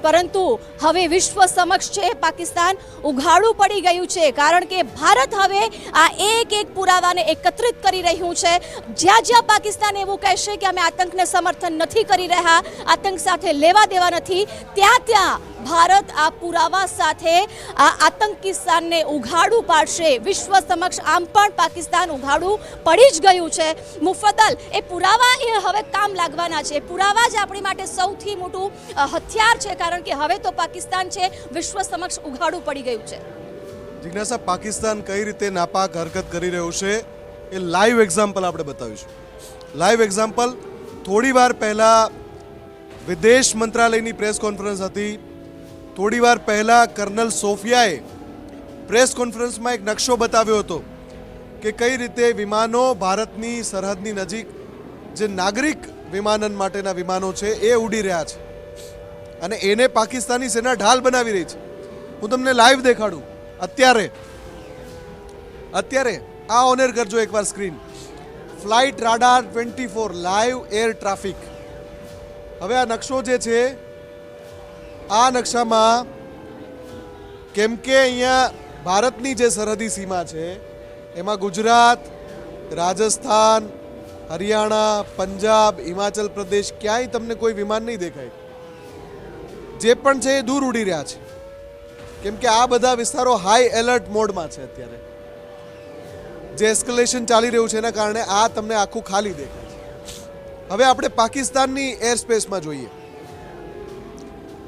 પરંતુ હવે વિશ્વ સમક્ષ છે પાકિસ્તાન ઉઘાડું પડી ગયું છે, કારણ કે ભારત હવે આ એક પુરાવાને એકત્રિત કરી રહ્યું છે। જ્યાં જ્યાં પાકિસ્તાન એવું કહેશે કે અમે આતંકને સમર્થન નથી કરી રહ્યા, આતંક સાથે લેવા દેવા નથી, ત્યાં ત્યાં ભારત આ પુરાવા સાથે આ આતંકિસ્તાનને ઉઘાડું પાડશે વિશ્વ સમક્ષ। આમ પણ પાકિસ્તાન ઉઘાડું પડી જ ગયું છે। મુફદ્દલ, એ પુરાવા એ હવે કામ લાગવાના છે। પુરાવા જ આપણી માટે સૌથી મોટું હથિયાર છે, કારણ કે હવે તો પાકિસ્તાન છે વિશ્વ સમક્ષ ઉઘાડું પડી ગયું છે। જિજ્ઞાસા, પાકિસ્તાન કઈ રીતે નાપાક હરકત કરી રહ્યું છે એ લાઈવ એક્ઝામ્પલ આપણે બતાવીશું। લાઈવ એક્ઝામ્પલ, થોડી વાર પહેલા વિદેશ મંત્રાલયની પ્રેસ કોન્ફરન્સ હતી। થોડી વાર પહેલા કર્નલ સોફિયાએ પ્રેસ કોન્ફરન્સમાં એક નકશો બતાવ્યો હતો કે કઈ રીતે વિમાનો ભારતની સરહદની નજીક જે નાગરિક વિમાનન માટેના વિમાનો છે એ ઉડી રહ્યા છે અને એને પાકિસ્તાની સેના ઢાલ બનાવી રહી છે। હું તમને લાઈવ દેખાડું। અત્યારે આ ઓનર કરજો એકવાર screen. Flight radar 24 live air traffic. હવે આ નકશો જે છે, આ નકશામાં કેમ કે અહીંયા ભારતની જે સરહદી સીમા છે એમાં ગુજરાત, રાજસ્થાન, હરિયાણા, પંજાબ, હિમાચલ પ્રદેશ ક્યાંય તમને કોઈ વિમાન નહીં દેખાય। જે પણ છે એ દૂર ઉડી રહ્યા છે, કેમ કે આ બધા વિસ્તારો હાઈ એલર્ટ મોડમાં છે। અત્યારે જે એસ્કેલેશન ચાલી રહ્યું છે એના કારણે આ તમને આખું ખાલી દેખાય છે। હવે આપણે પાકિસ્તાનની એર સ્પેસમાં જોઈએ।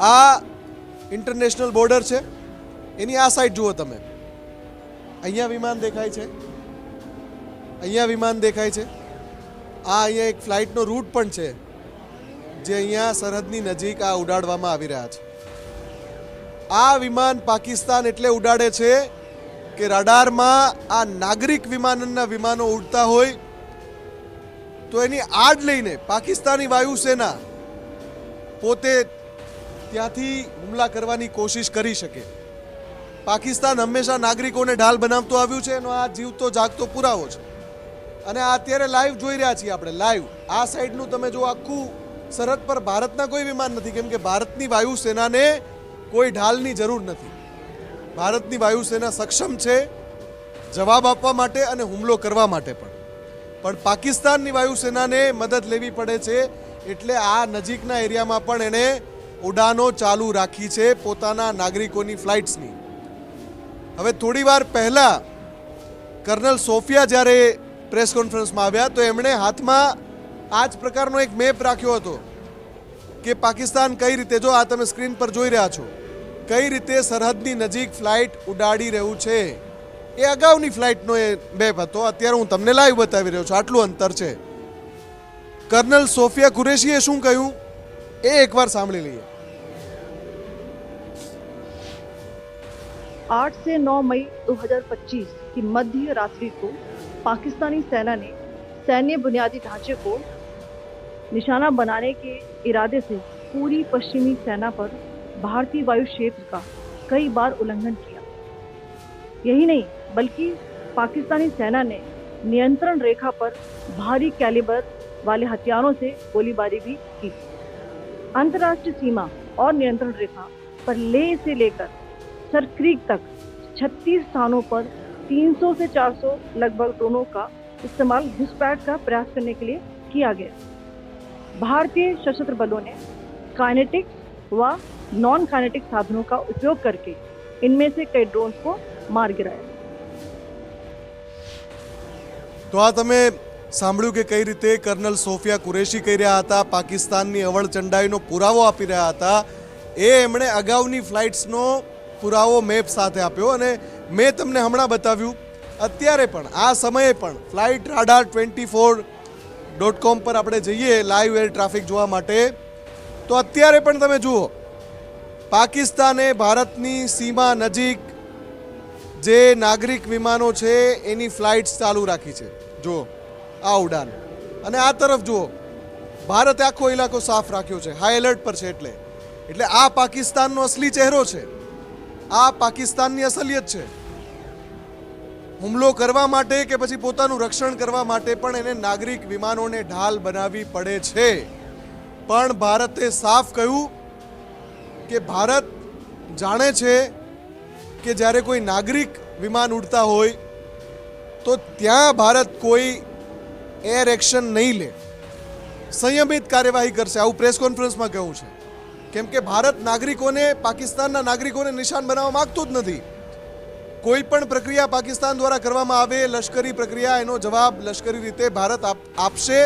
આ ઇન્ટરનેશનલ બોર્ડર છે, એની આ સાઈડ જુઓ તમે। અહીંયા વિમાન દેખાય છે, અહીંયા વિમાન દેખાય છે। આ અહીંયા એક ફ્લાઇટનો રૂટ પણ છે જે અહીંયા સરહદની નજીક આ ઉડાડવામાં આવી રહ્યા છે। આ વિમાન પાકિસ્તાન એટલે ઉડાડે છે કે રડારમાં આ નાગરિક વિમાનનના વિમાનો ઉડતા હોય તો એની આડ લઈને પાકિસ્તાની વાયુસેના પોતે ત્યાંથી હુમલા કરવાની કોશિશ કરી શકે। પાકિસ્તાન હંમેશા નાગરિકોને ઢાલ બનાવતો આવ્યું છે, એનો આ જીવતો જાગતો પુરાવો છે। અને આ અત્યારે લાઈવ જોઈ રહ્યા છીએ આપણે। લાઈવ આ સાઈડનું તમે જો આખું સરહદ પર ભારતના કોઈ વિમાન નથી, કેમ કે ભારતની વાયુસેનાને કોઈ ઢાલની જરૂર નથી। ભારતની વાયુસેના સક્ષમ છે જવાબ આપવા માટે અને હુમલો કરવા માટે પણ પાકિસ્તાનની વાયુસેનાને મદદ લેવી પડે છે, એટલે આ નજીકના એરિયામાં પણ એણે ઉડાનો ચાલુ રાખી છે પોતાના નાગરિકોની ફ્લાઇટ્સની। હવે થોડી વાર પહેલા કર્નલ સોફિયા જ્યારે પ્રેસ કોન્ફરન્સમાં આવ્યા તો એમણે હાથમાં આ જ પ્રકારનો એક મેપ રાખ્યો હતો કે પાકિસ્તાન કઈ રીતે, જો આ તમે સ્ક્રીન પર જોઈ રહ્યા છો, કઈ રીતે સરહદની નજીક ફ્લાઇટ ઉડાડી રહ્યું છે। એ અગાઉની ફ્લાઇટનો એ મેપ હતો, અત્યારે હું તમને લાઈવ બતાવી રહ્યો છું। આટલું અંતર છે। કર્નલ સોફિયા કુરેશીએ શું કહ્યું એ એકવાર સાંભળી લઈએ। 8 से 9 मई 2025 की मध्य रात्रि को पाकिस्तानी सेना ने सैन्य बुनियादी ढांचे को निशाना बनाने के इरादे से पूरी पश्चिमी सेना पर भारतीय वायु क्षेत्र का कई बार उल्लंघन किया। यही नहीं बल्कि पाकिस्तानी सेना ने नियंत्रण रेखा पर भारी कैलिबर वाले हथियारों से गोलीबारी भी की। अंतर्राष्ट्रीय सीमा और नियंत्रण रेखा पर लेह से लेकर सरक्रीक तक 36 स्थानों पर 300 से 400 लगभग ड्रोनों का इस्तेमाल घुसपैठ का प्रयास करने के लिए किया गया। भारतीय सशस्त्र बलों ने काइनेटिक व नॉन काइनेटिक साधनों का उपयोग करके इनमें से कई ड्रोन को मार गिराया। तो आ तमे સાંભળ્યું કે કઈ રીતે કર્નલ સોફિયા કુરેશી કહી રહ્યા હતા, પાકિસ્તાનની અવળચંડાઈનો પુરાવો આપી રહ્યા હતા। એ એમણે અગાઉની ફ્લાઇટ્સનો પુરાવો મેપ સાથે આપ્યો અને મેં તમને હમણાં બતાવ્યું। અત્યારે પણ આ સમયે પણ ફ્લાઇટ રાડાર 24.com પર આપણે જઈએ લાઈવ એર ટ્રાફિક જોવા માટે, તો અત્યારે પણ તમે જુઓ પાકિસ્તાને ભારતની સીમા નજીક જે નાગરિક વિમાનો છે એની ફ્લાઇટ્સ ચાલુ રાખી છે। જુઓ આ ઉડાન, અને આ તરફ જુઓ ભારતે આખો ઇલાકો સાફ રાખ્યો છે, હાઈ એલર્ટ પર છે। એટલે આ પાકિસ્તાનનો અસલી ચહેરો છે, આ પાકિસ્તાનની અસલિયત છે। હુમલો કરવા માટે કે પછી પોતાનું રક્ષણ કરવા માટે પણ એને નાગરિક વિમાનોને ઢાલ બનાવવી પડે છે। પણ ભારતે સાફ કહ્યું કે ભારત જાણે છે કે જ્યારે કોઈ નાગરિક વિમાન ઉડતા હોય તો ત્યાં ભારત કોઈ એર એક્શન નહીં લે, સંયમિત કાર્યવાહી કરશે, આવું પ્રેસ કોન્ફરન્સમાં કહ્યું છે. કેમ કે ભારત નાગરિકોને, પાકિસ્તાનના નાગરિકોને નિશાન બનાવવા માંગતું જ નથી. કોઈ પણ પ્રક્રિયા પાકિસ્તાન દ્વારા કરવામાં આવે, લશ્કરી પ્રક્રિયા, એનો જવાબ લશ્કરી રીતે ભારત આપશે.